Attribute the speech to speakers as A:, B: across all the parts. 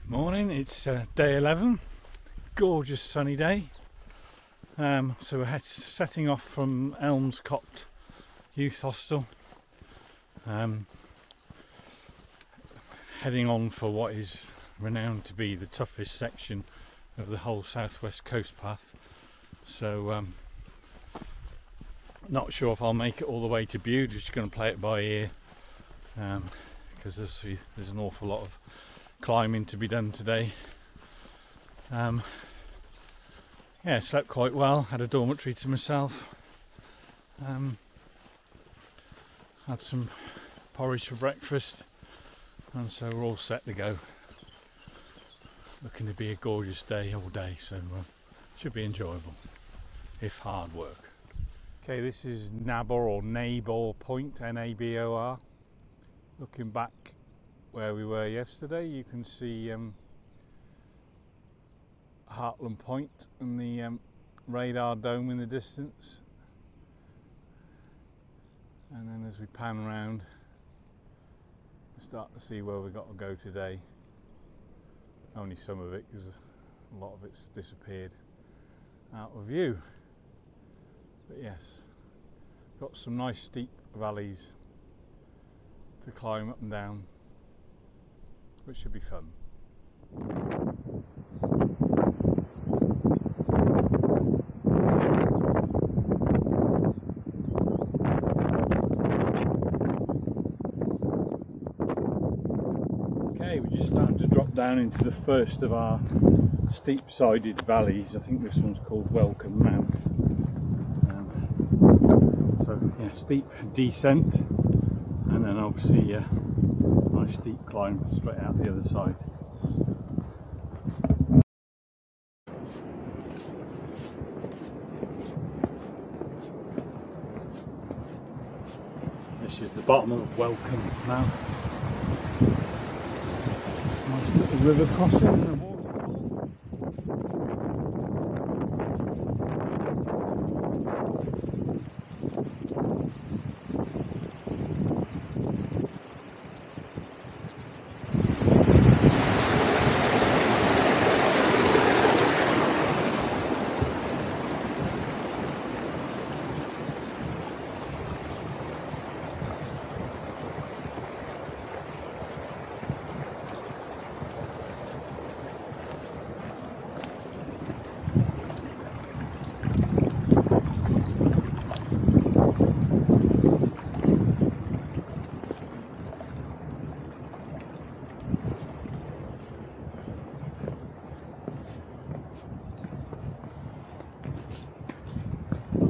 A: Morning, it's day 11, gorgeous sunny day. So we're setting off from Elmscott Youth Hostel, heading on for what is renowned to be the toughest section of the whole southwest coast path. So not sure if I'll make it all the way to Bude. Just going to play it by ear, because there's an awful lot of climbing to be done today. Yeah, slept quite well, had a dormitory to myself, had some porridge for breakfast, and so we're all set to go. Looking to be a gorgeous day all day, so should be enjoyable if hard work. Okay, this is Nabor Point, N-A-B-O-R. Looking back where we were yesterday, you can see Hartland Point and the radar dome in the distance, and then as we pan around we start to see where we've got to go today. Only some of it, because a lot of it's disappeared out of view, but yes, got some nice steep valleys to climb up and down, which should be fun. Okay, we're just starting to drop down into the first of our steep-sided valleys. I think this one's called Welcome Mount. So yeah, steep descent, and then obviously nice steep climb straight out the other side. This is the bottom of Welcome Mount. Nice little river crossing and a waterfall.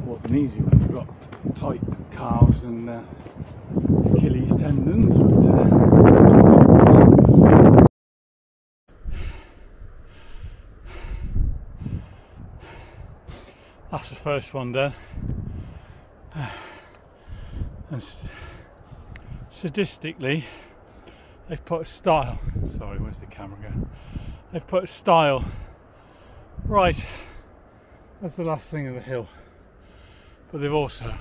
A: Wasn't easy when you've got tight calves and Achilles tendons, but that's the first one done. And sadistically, they've put a stile. Sorry, where's the camera going? They've put a stile right. That's the last thing of the hill. But they've also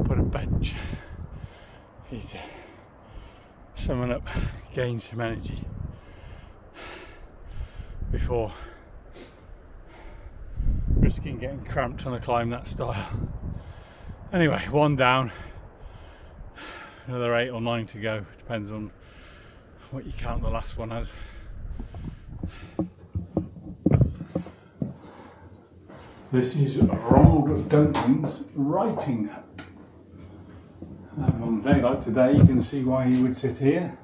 A: put a bench for you to summon up, gain some energy before risking getting cramped trying to climb that stile. Anyway, one down, another 8 or 9 to go, depends on what you count the last one as. This is Ronald Duncan's writing hut. On a day like today, you can see why he would sit here.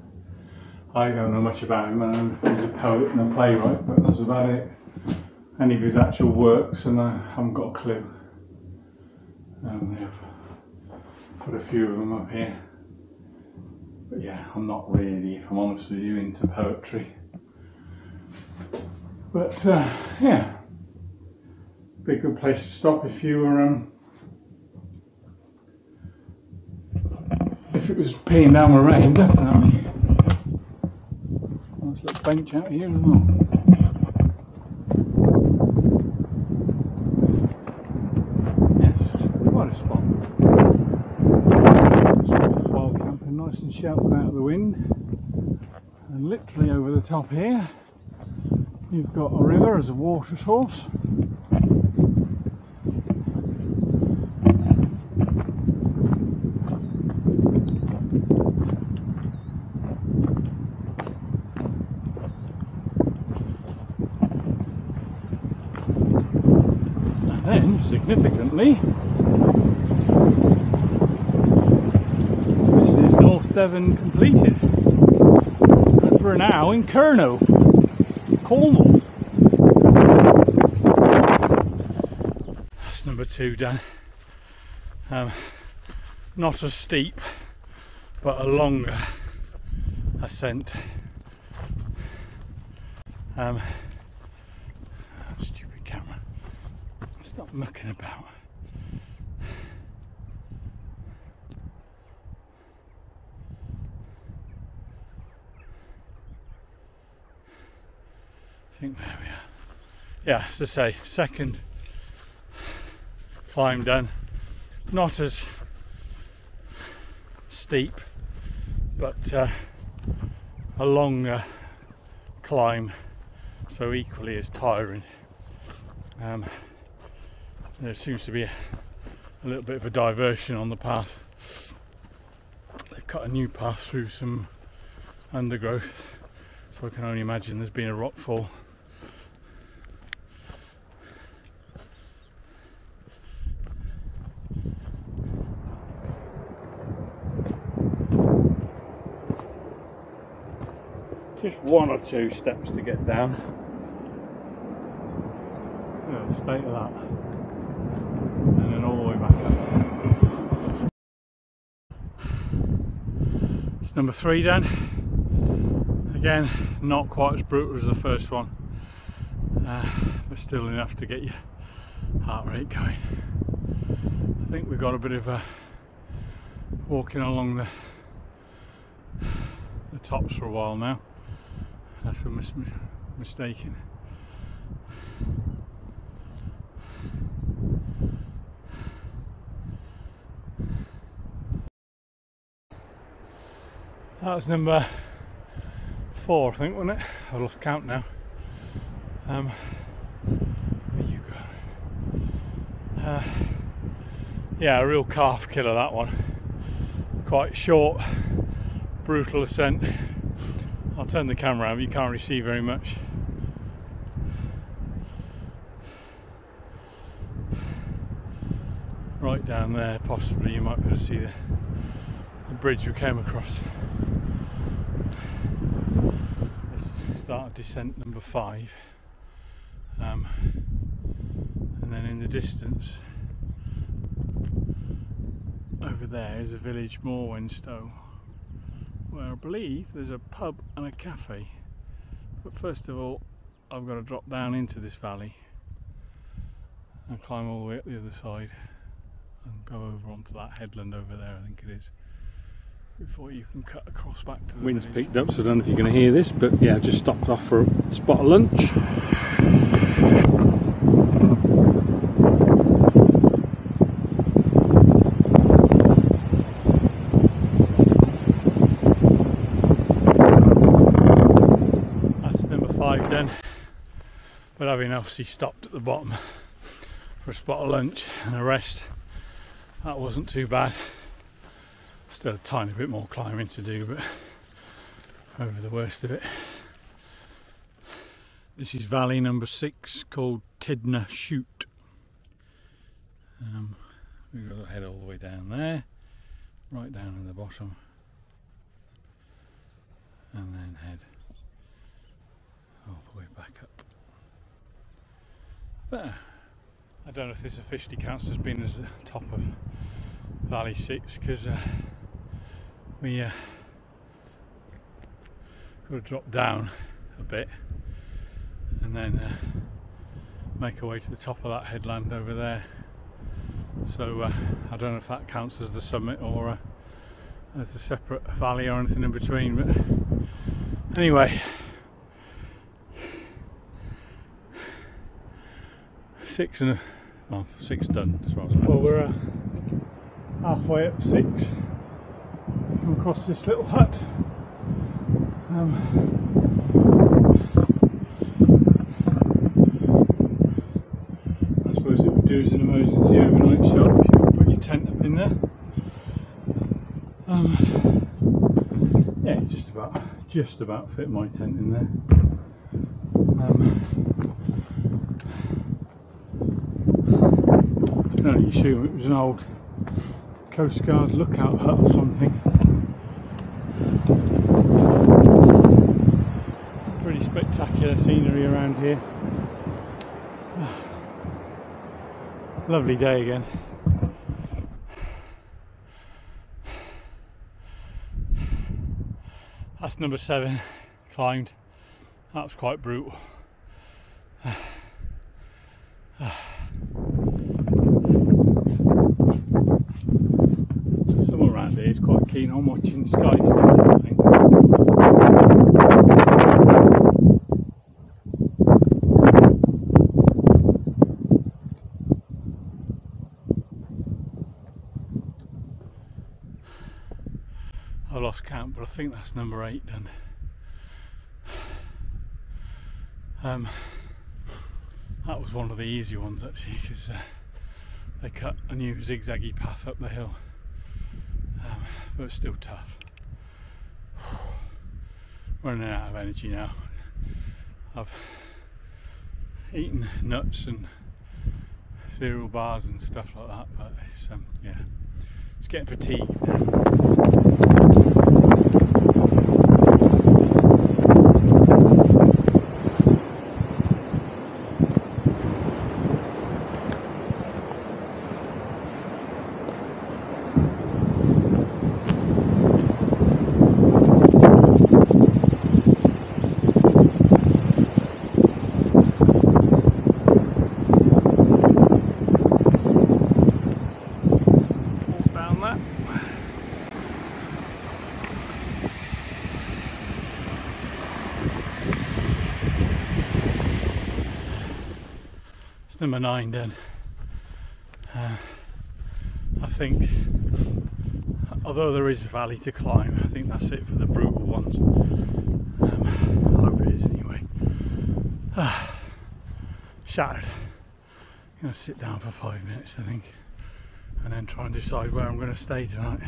A: I don't know much about him. I know he's a poet and a playwright, but that's about it. Any of his actual works, and I haven't got a clue. They've put a few of them up here. But yeah, I'm not really, if I'm honest with you, into poetry. But yeah. Be a good place to stop if you were if it was peeing down with rain, definitely. Nice little bench out here as well. Yes, quite a spot. While camping, nice and sheltered out of the wind. And literally over the top here, you've got a river as a water source. And then, significantly, this is North Devon completed. And for now in Kernow, Cornwall. That's number 2 done. Not as steep, but a longer ascent. Stupid camera. Stop mucking about. I think there we are. Yeah, as I say, second climb done. Not as steep, but a longer climb, so equally as tiring. There seems to be a little bit of a diversion on the path. They've cut a new path through some undergrowth, so I can only imagine there's been a rock fall. Just 1 or 2 steps to get down. Yeah, the state of that. And then all the way back up. It's number 3 done. Again, not quite as brutal as the first one, but still enough to get your heart rate going. I think we've got a bit of a walking along the tops for a while now. That's a mistaken. That was number 4, I think, wasn't it? I've lost count now. There you go. Yeah, a real calf killer, that one. Quite short, brutal ascent. I'll turn the camera around, but you can't really see very much. Right down there, possibly, you might be able to see the bridge we came across. This is the start of descent number 5. And then in the distance, over there is a village, Morwenstow, where I believe there's a pub and a cafe. But first of all, I've got to drop down into this valley and climb all the way up the other side and go over onto that headland over there, I think it is, before you can cut across back to the
B: wind's
A: village.
B: picked up, so I don't know if you're going to hear this, but yeah, I've just stopped off for a spot of lunch.
A: Done, but having obviously stopped at the bottom for a spot of lunch and a rest, that wasn't too bad. Still a tiny bit more climbing to do, but over the worst of it. This is valley number 6, called Tidna Shoot. We've got to head all the way down there, right down in the bottom, and then head all the way back up. But I don't know if this officially counts as being as the top of Valley 6, because we could have dropped down a bit and then make our way to the top of that headland over there. So I don't know if that counts as the summit or as a separate valley or anything in between, but anyway. 6 done as far as well, we're halfway up 6. Come across this little hut, I suppose it would do as an emergency overnight shop. You could put your tent up in there. Yeah, just about fit my tent in there. I can only assume it was an old Coast Guard lookout hut or something. Pretty spectacular scenery around here. Lovely day again. That's number 7 climbed. That was quite brutal. Someone around here is quite keen on watching Sky Film, I think. I lost count, but I think that's number 8 done. That was one of the easy ones actually, because they cut a new zigzaggy path up the hill, but it's still tough. Running out of energy now. I've eaten nuts and cereal bars and stuff like that, but it's yeah, it's getting fatigued now. Number 9 then. I think, although there is a valley to climb, I think that's it for the brutal ones. I hope it is anyway. Shattered. I'm going to sit down for 5 minutes I think, and then try and decide where I'm going to stay tonight.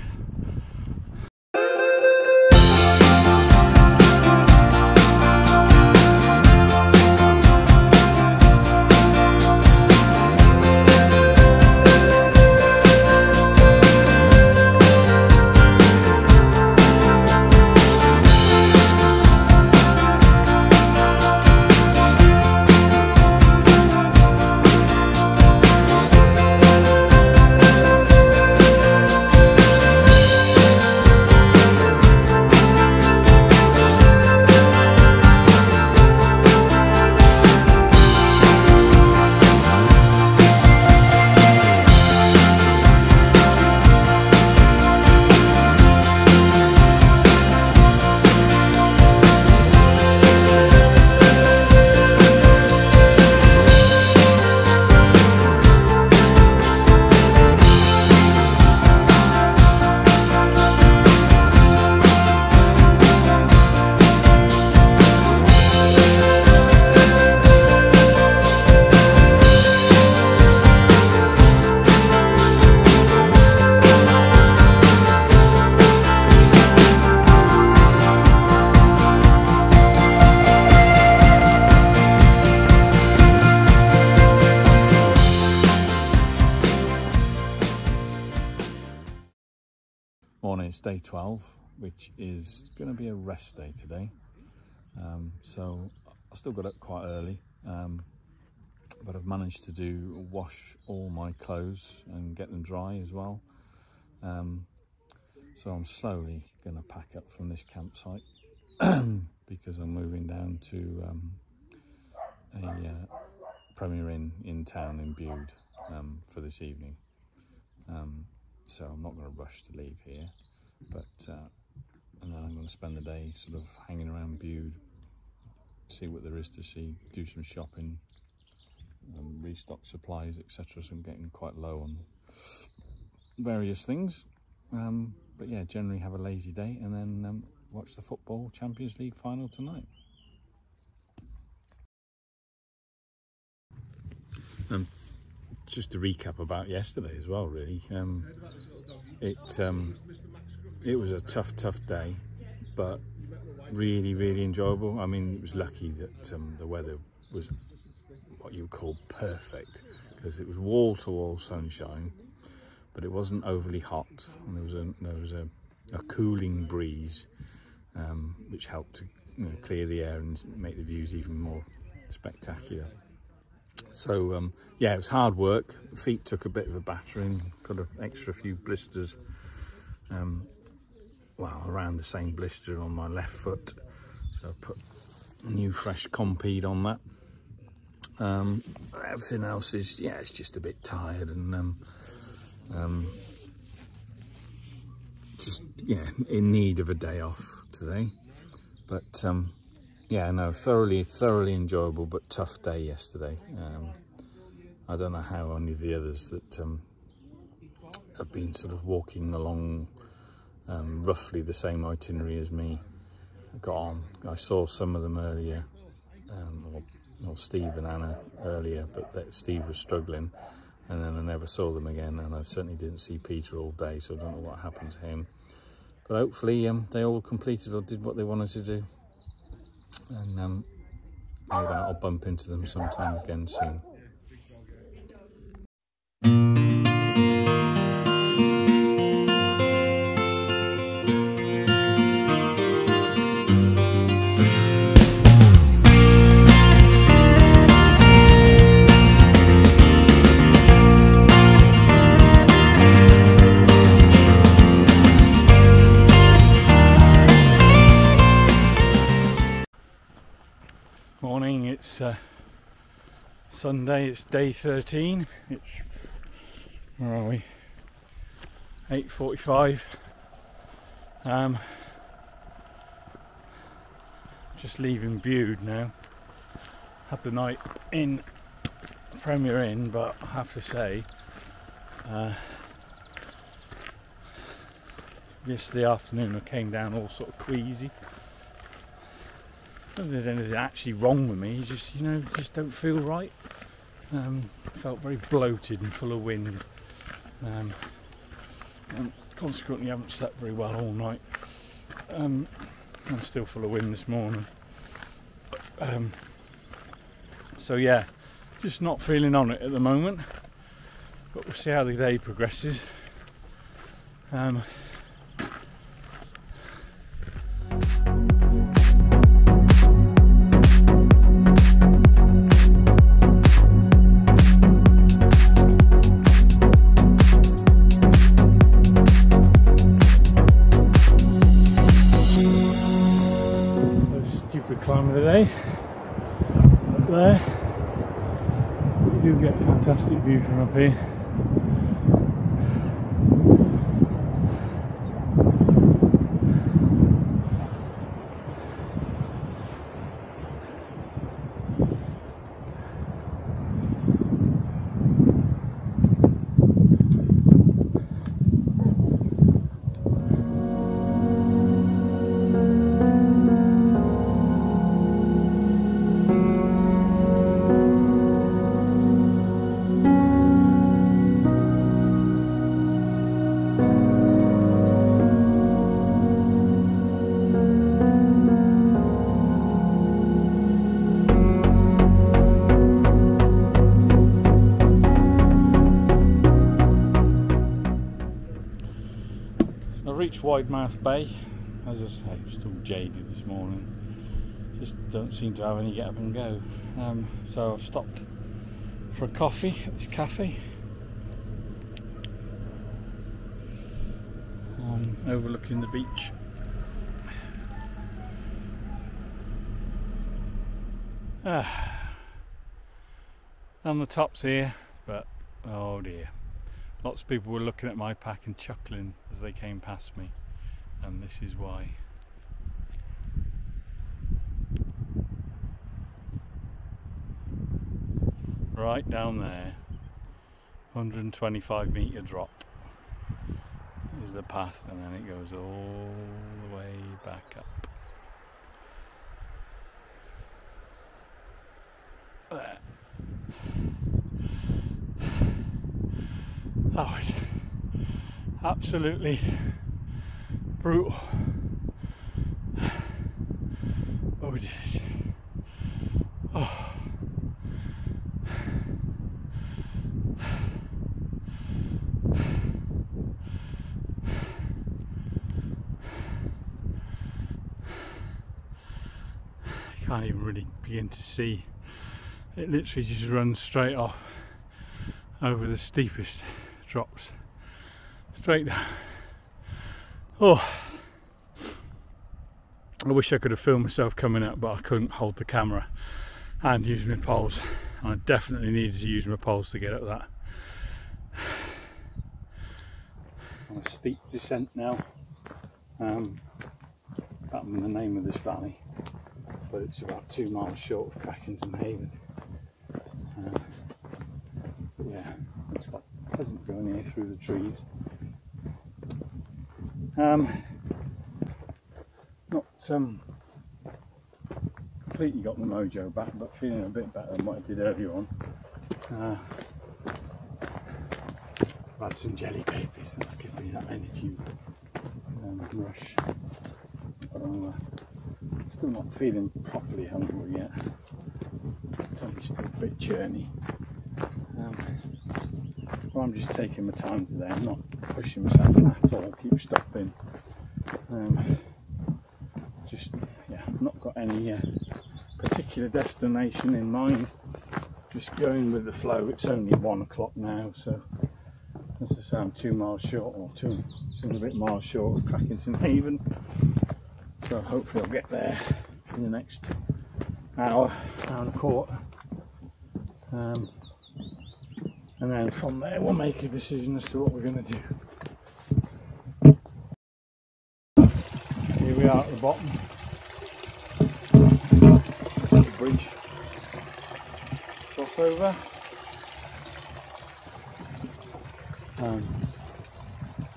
A: Morning, it's day 12, which is going to be a rest day today. So I still got up quite early, but I've managed to wash all my clothes and get them dry as well. So I'm slowly going to pack up from this campsite because I'm moving down to a Premier Inn in town in Bude for this evening. So I'm not going to rush to leave here, but and then I'm going to spend the day sort of hanging around Bude, see what there is to see, do some shopping, restock supplies, etc. So I'm getting quite low on various things, but yeah, generally have a lazy day and then watch the football Champions League final tonight. Just to recap about yesterday as well, really. It was a tough day, but really enjoyable. I mean, it was lucky that the weather was what you would call perfect, because it was wall-to-wall sunshine, but it wasn't overly hot, and there was a cooling breeze, which helped to clear the air and make the views even more spectacular. So yeah, it was hard work. Feet took a bit of a battering, got an extra few blisters, well, around the same blister on my left foot, so I put new fresh Compeed on that. Everything else is, yeah, it's just a bit tired and just, yeah, in need of a day off today. But yeah, no, thoroughly enjoyable but tough day yesterday. I don't know how any of the others that have been sort of walking along roughly the same itinerary as me got on. I saw some of them earlier, or Steve and Anna earlier, but Steve was struggling, and then I never saw them again, and I certainly didn't see Peter all day, so I don't know what happened to him. But hopefully they all completed or did what they wanted to do, and no doubt I'll bump into them sometime again soon. Morning, it's Sunday, it's day 13, it's, where are we, 8:45, just leaving Bude now. Had the night in Premier Inn, but I have to say, yesterday afternoon I came down all sort of queasy. I don't think there's anything actually wrong with me, just, you know, just don't feel right. Felt very bloated and full of wind, and consequently haven't slept very well all night. I'm still full of wind this morning. So yeah, just not feeling on it at the moment, but we'll see how the day progresses. Climb of the day up there. You do get a fantastic view from up here. Reached Widemouth Bay. As I say, I'm still jaded this morning, just don't seem to have any get up and go, so I've stopped for a coffee at this cafe overlooking the beach. On the tops here, but oh dear. Lots of people were looking at my pack and chuckling as they came past me, and this is why. Right down there, 125 metre drop. is the path, and then it goes all the way back up. There. That was absolutely brutal, but we did it. Oh. You can't even really begin to see. It literally just runs straight off over the steepest drops, straight down. Oh, I wish I could have filmed myself coming up, but I couldn't hold the camera and use my poles. I definitely needed to use my poles to get up that. On a steep descent now. That's the name of this valley, but it's about 2 miles short of Crackington Haven. Yeah, it's quite pleasant going here through the trees. Not completely got my mojo back, but feeling a bit better than what I did earlier on. I've had some jelly babies, that's given me that energy rush. Still not feeling properly hungry yet. Tummy still a bit churny. Well, I'm just taking my time today. I'm not pushing myself at all. I keep stopping. Just yeah, I've not got any particular destination in mind. Just going with the flow. It's only 1 o'clock now, so as I say, I'm 2 miles short, or two and a bit miles short of Crackington Haven. So hopefully I'll get there in the next hour and a quarter. And then from there we'll make a decision as to what we're going to do. Here we are at the bottom. The bridge crossover.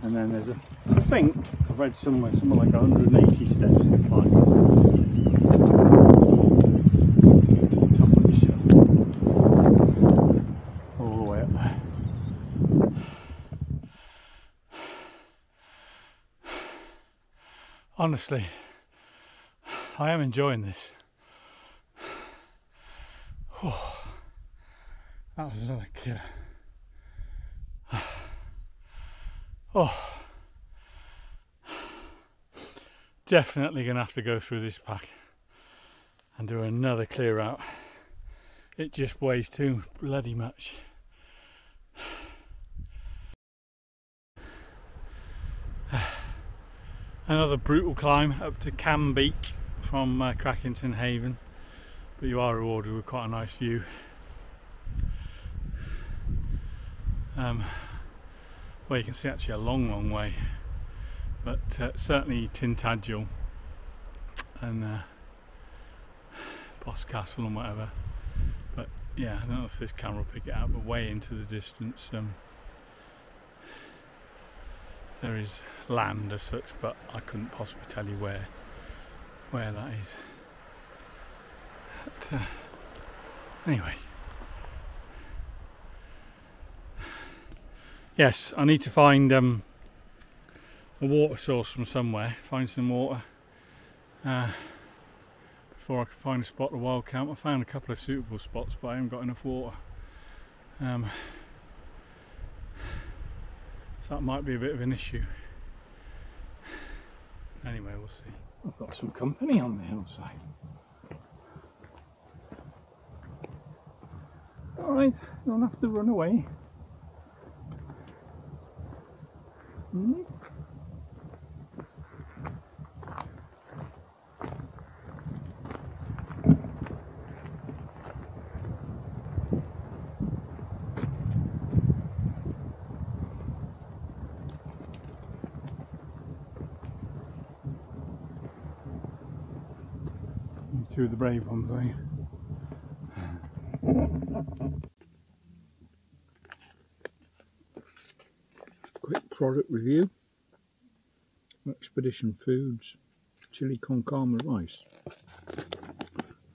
A: And then there's I think I've read somewhere something like 180 steps to climb to get to the top of this hill. All the way up there. Honestly, I am enjoying this. Oh, that was another killer. Oh, definitely going to have to go through this pack and do another clear out. It just weighs too bloody much. Another brutal climb up to Cambeak from Crackington Haven, but you are rewarded with quite a nice view. Well, you can see actually a long way, but certainly Tintagel and Boscastle and whatever. But yeah, I don't know if this camera will pick it out, but way into the distance there is land as such, but I couldn't possibly tell you where that is. But, anyway. Yes, I need to find a water source from somewhere, find some water before I can find a spot to wild camp. I found a couple of suitable spots, but I haven't got enough water. So that might be a bit of an issue. Anyway, we'll see. I've got some company on the hillside. Alright, don't have to run away. Two of the brave ones, eh? Quick product review.
B: Expedition Foods chili con carne rice. I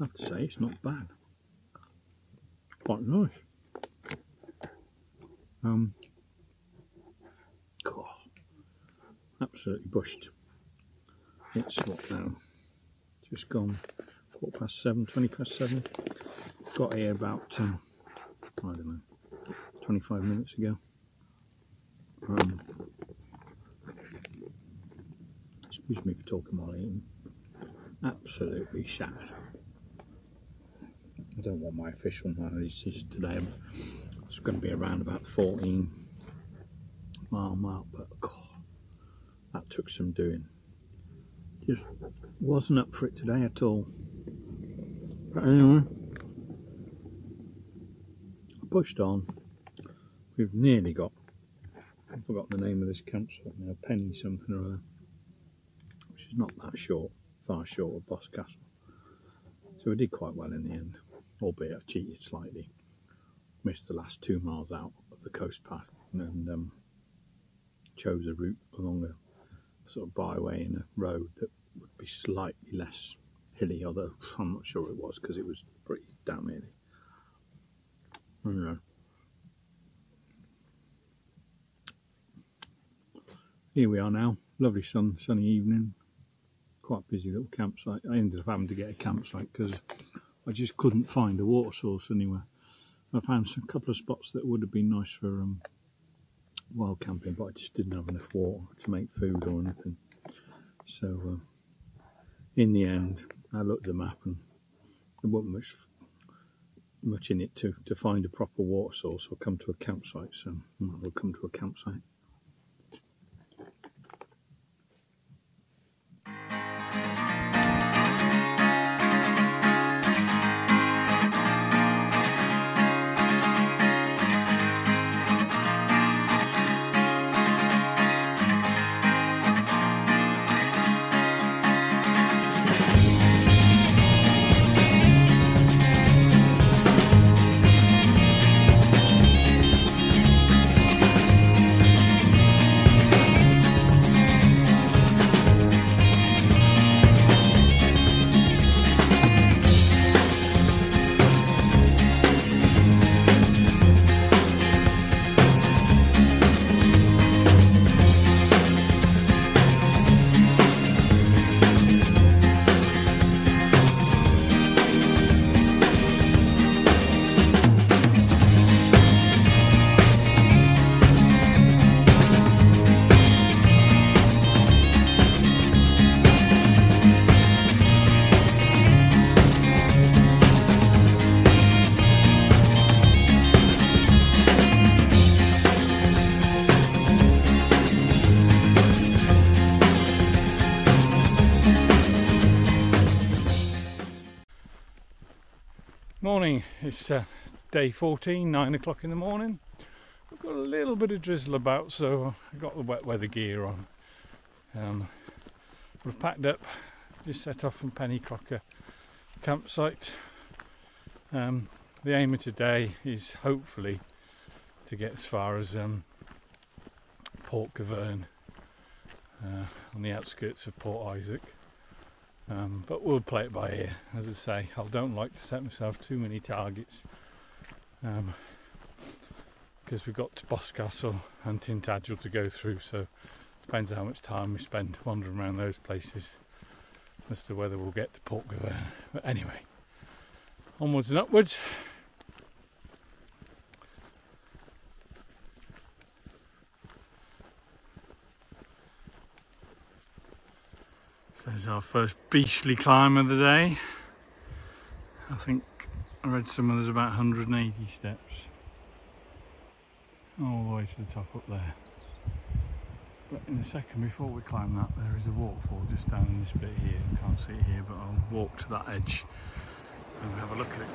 B: have to say it's not bad. Quite nice. God, absolutely bushed. It's what now? Just gone 7:15, 20 past 7. Got here about I don't know, 25 minutes ago. Excuse me for talking while eating. Absolutely shattered. I don't want my official mileage today. It's going to be around about 14 mile mark, but God, that took some doing. Just wasn't up for it today at all. But anyway, I pushed on. We've nearly got, I forgot the name of this campsite now, Penny something or other, which is not that short, far short of Boscastle. So we did quite well in the end, albeit I've cheated slightly. Missed the last 2 miles out of the coast path and chose a route along a sort of byway in a road that would be slightly less hilly, although I'm not sure it was because it was pretty damn hilly. Anyway, here we are now, lovely sunny evening, quite busy little campsite. I ended up having to get a campsite because I just couldn't find a water source anywhere. I found a couple of spots that would have been nice for wild camping, but I just didn't have enough water to make food or anything. So in the end, I looked at the map and there wasn't much in it to find a proper water source or come to a campsite. So we'll come to a campsite.
A: Morning, it's day 14, 9 o'clock in the morning. We've got a little bit of drizzle about, so I've got the wet weather gear on. We've packed up, just set off from Pennycrocker campsite. The aim of today is hopefully to get as far as Port Gavern on the outskirts of Port Isaac. But we'll play it by ear. As I say, I don't like to set myself too many targets because we've got to Boscastle and Tintagel to go through, so depends how much time we spend wandering around those places as to whether we'll get to Port Gavern. But anyway, onwards and upwards. So there's our first beastly climb of the day. I think I read somewhere there's about 180 steps all the way to the top up there. But in a second, before we climb that, there is a waterfall just down in this bit here. You can't see it here, but I'll walk to that edge and have a look at it.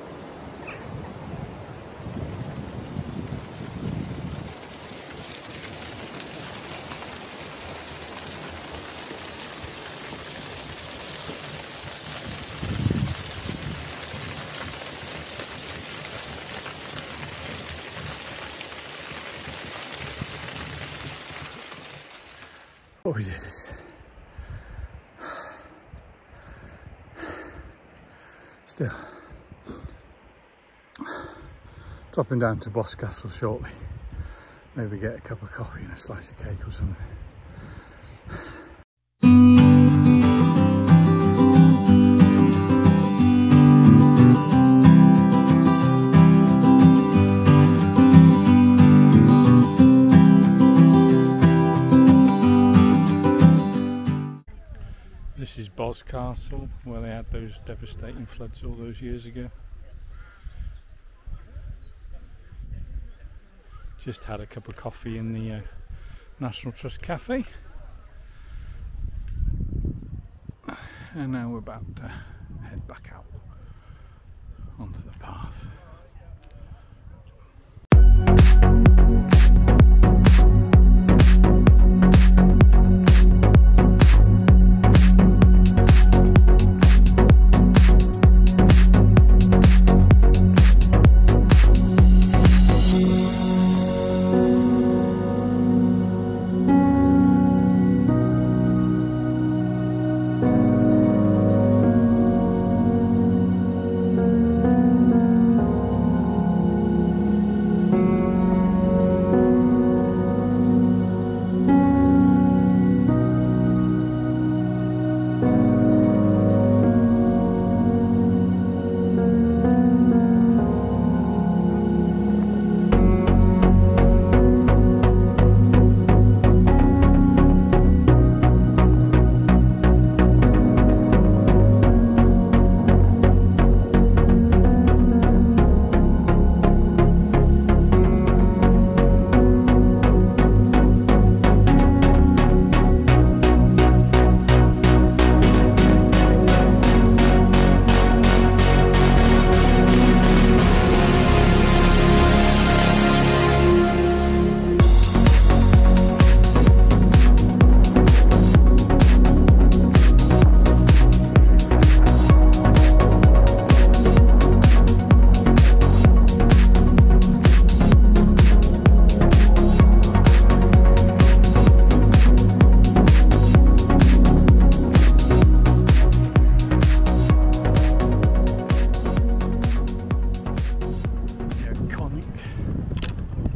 A: What is it? Still, dropping down to Boscastle shortly. Maybe get a cup of coffee and a slice of cake or something. This is Boscastle, where they had those devastating floods all those years ago. Just had a cup of coffee in the National Trust Cafe. And now we're about to head back out onto the path.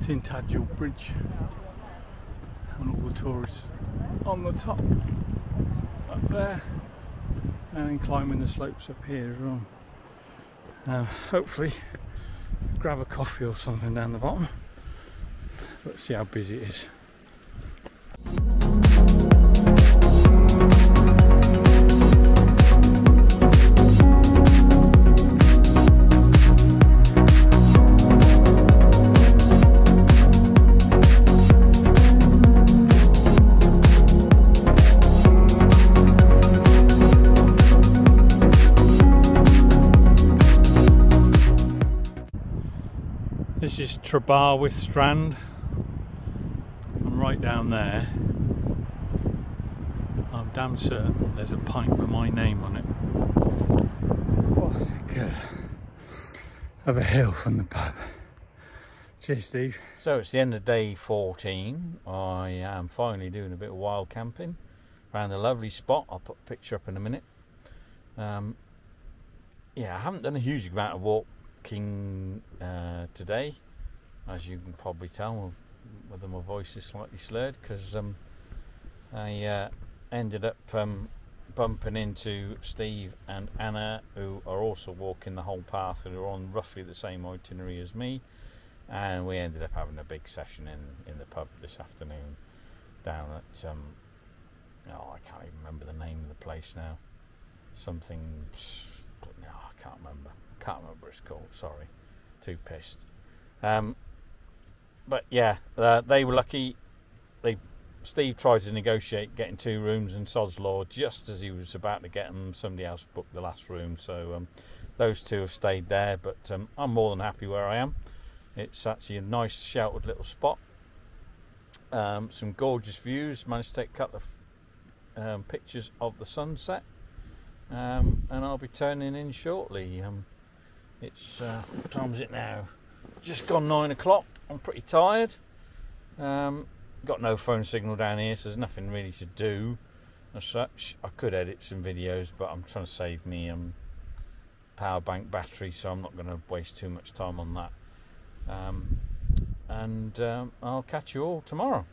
A: Tintagel bridge and all the tourists on the top up there, and then climbing the slopes up here as well. Hopefully grab a coffee or something down the bottom. Let's see how busy it is. This is Trebarwith Strand, and right down there I'm damn certain there's a pint with my name on it. What a curve of a hill from the pub. Cheers, Steve. So it's the end of day 14. I am finally doing a bit of wild camping. Found a lovely spot. I'll put a picture up in a minute. Yeah, I haven't done a huge amount of walking today, as you can probably tell whether my voice is slightly slurred, because I ended up bumping into Steve and Anna, who are also walking the whole path and are on roughly the same itinerary as me, and we ended up having a big session in the pub this afternoon down at oh, I can't even remember the name of the place now. Something, no, I can't remember what it's called, sorry, too pissed. But yeah, they were lucky. Steve tried to negotiate getting 2 rooms, and sod's law, just as he was about to get them, somebody else booked the last room, so those 2 have stayed there. But I'm more than happy where I am. It's actually a nice sheltered little spot, some gorgeous views. Managed to take a couple of pictures of the sunset, and I'll be turning in shortly. It's what time is it now? Just gone 9 o'clock. I'm pretty tired. Got no phone signal down here, so there's nothing really to do as such. I could edit some videos, but I'm trying to save me power bank battery, so I'm not going to waste too much time on that. I'll catch you all tomorrow.